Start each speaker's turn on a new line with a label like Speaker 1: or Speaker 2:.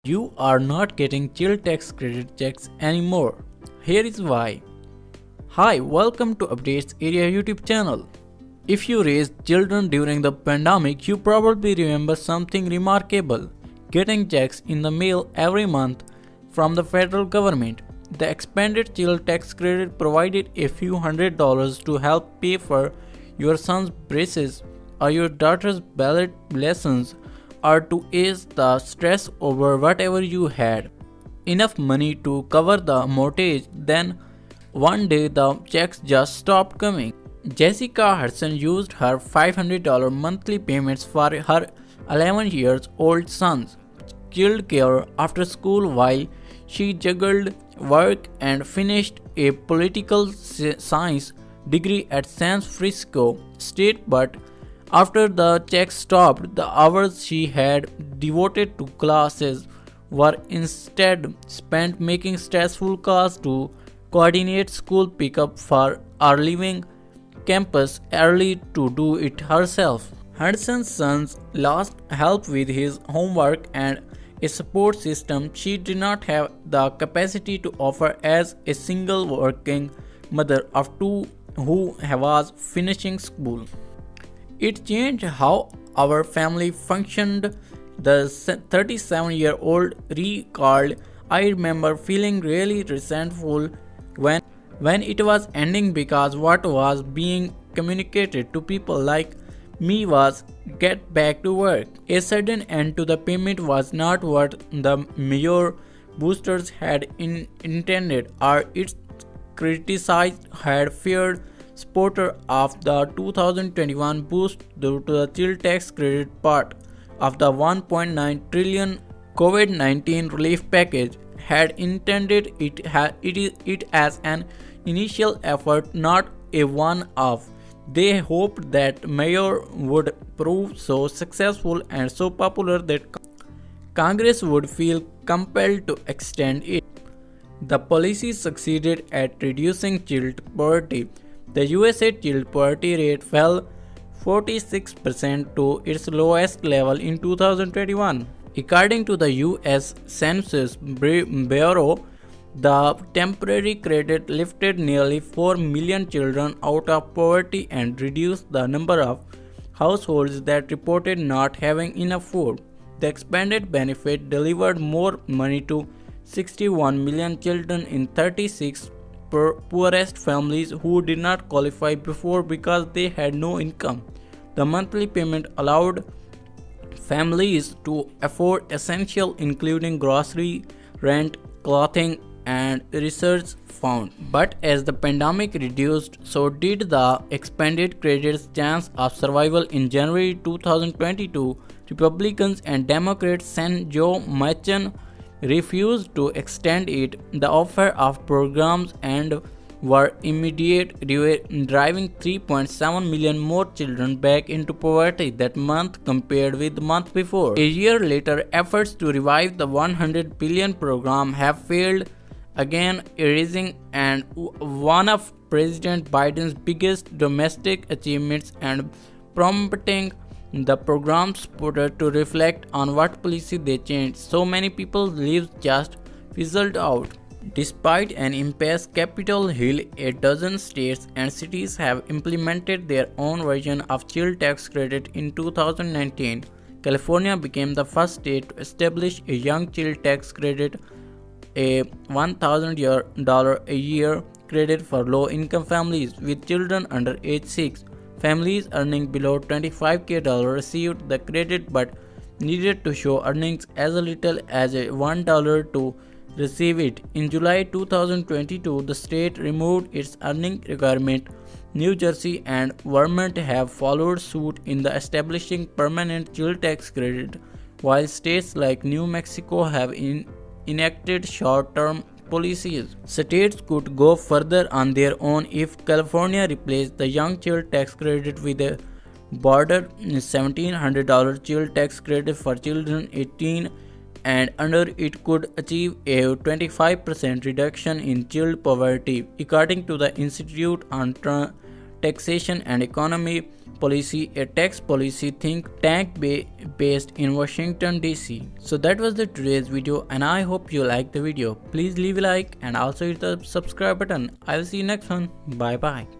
Speaker 1: You are not getting child tax credit checks anymore. Here is why. Hi, welcome to Updates Area YouTube channel. If you raised children during the pandemic, you probably remember something remarkable: getting checks in the mail every month from the federal government. The expanded child tax credit provided a few $100s to help pay for your son's braces or your daughter's ballet lessons, or to ease the stress over whatever you had enough money to cover the mortgage. Then one day the checks just stopped coming. Jessica Hudson used her $500 monthly payments for her 11 years old son's childcare after school while she juggled work and finished a political science degree at San Francisco State. But after the checks stopped, the hours she had devoted to classes were instead spent making stressful calls to coordinate school pickup for or leaving campus early to do it herself. Hudson's son lost help with his homework and a support system she did not have the capacity to offer as a single working mother of two who was finishing school. It changed how our family functioned, the 37-year-old recalled. I remember feeling really resentful when it was ending because what was being communicated to people like me was get back to work. A sudden end to the payment was not what the mayor boosters had intended, or its criticized had feared. Supporter of the 2021 boost to the child tax credit, part of the $1.9 trillion COVID-19 relief package, had intended it as an initial effort, not a one-off. They hoped that mayor would prove so successful and so popular that Congress would feel compelled to extend it. The policy succeeded at reducing child poverty. The USA child poverty rate fell 46% to its lowest level in 2021. According to the US Census Bureau, the temporary credit lifted nearly 4 million children out of poverty and reduced the number of households that reported not having enough food. The expanded benefit delivered more money to 61 million children in 36 poorest families who did not qualify before because they had no income. The monthly payment allowed families to afford essentials including grocery, rent, clothing, and research funds. But as the pandemic reduced, so did the expanded credit's chance of survival. In January 2022, Republicans and Democrats Sen. Joe Manchin refused to extend it, the offer of programs, and were immediate, driving 3.7 million more children back into poverty that month compared with the month before. A year later, efforts to revive the $100 billion program have failed again, erasing and one of President Biden's biggest domestic achievements and prompting the program's supporters to reflect on what policy they changed. So many people's lives just fizzled out. Despite an impasse, Capitol Hill, a dozen states and cities have implemented their own version of child tax credit. In 2019, California became the first state to establish a young child tax credit, a $1,000 a year credit for low-income families with children under age 6. Families earning below $25,000 received the credit but needed to show earnings as little as $1 to receive it. In July 2022, the state removed its earning requirement. New Jersey and Vermont have followed suit in the establishing permanent child tax credit, while states like New Mexico have enacted short-term policies. States could go further on their own if California replaced the young child tax credit with a broader $1,700 child tax credit for children 18 and under. It could achieve a 25% reduction in child poverty. According to the Institute on Taxation and Economy, policy, a tax policy think tank based in Washington DC. So that was the today's video, and I hope you liked the video. Please leave a like and also hit the subscribe button. I will see you next one. Bye bye.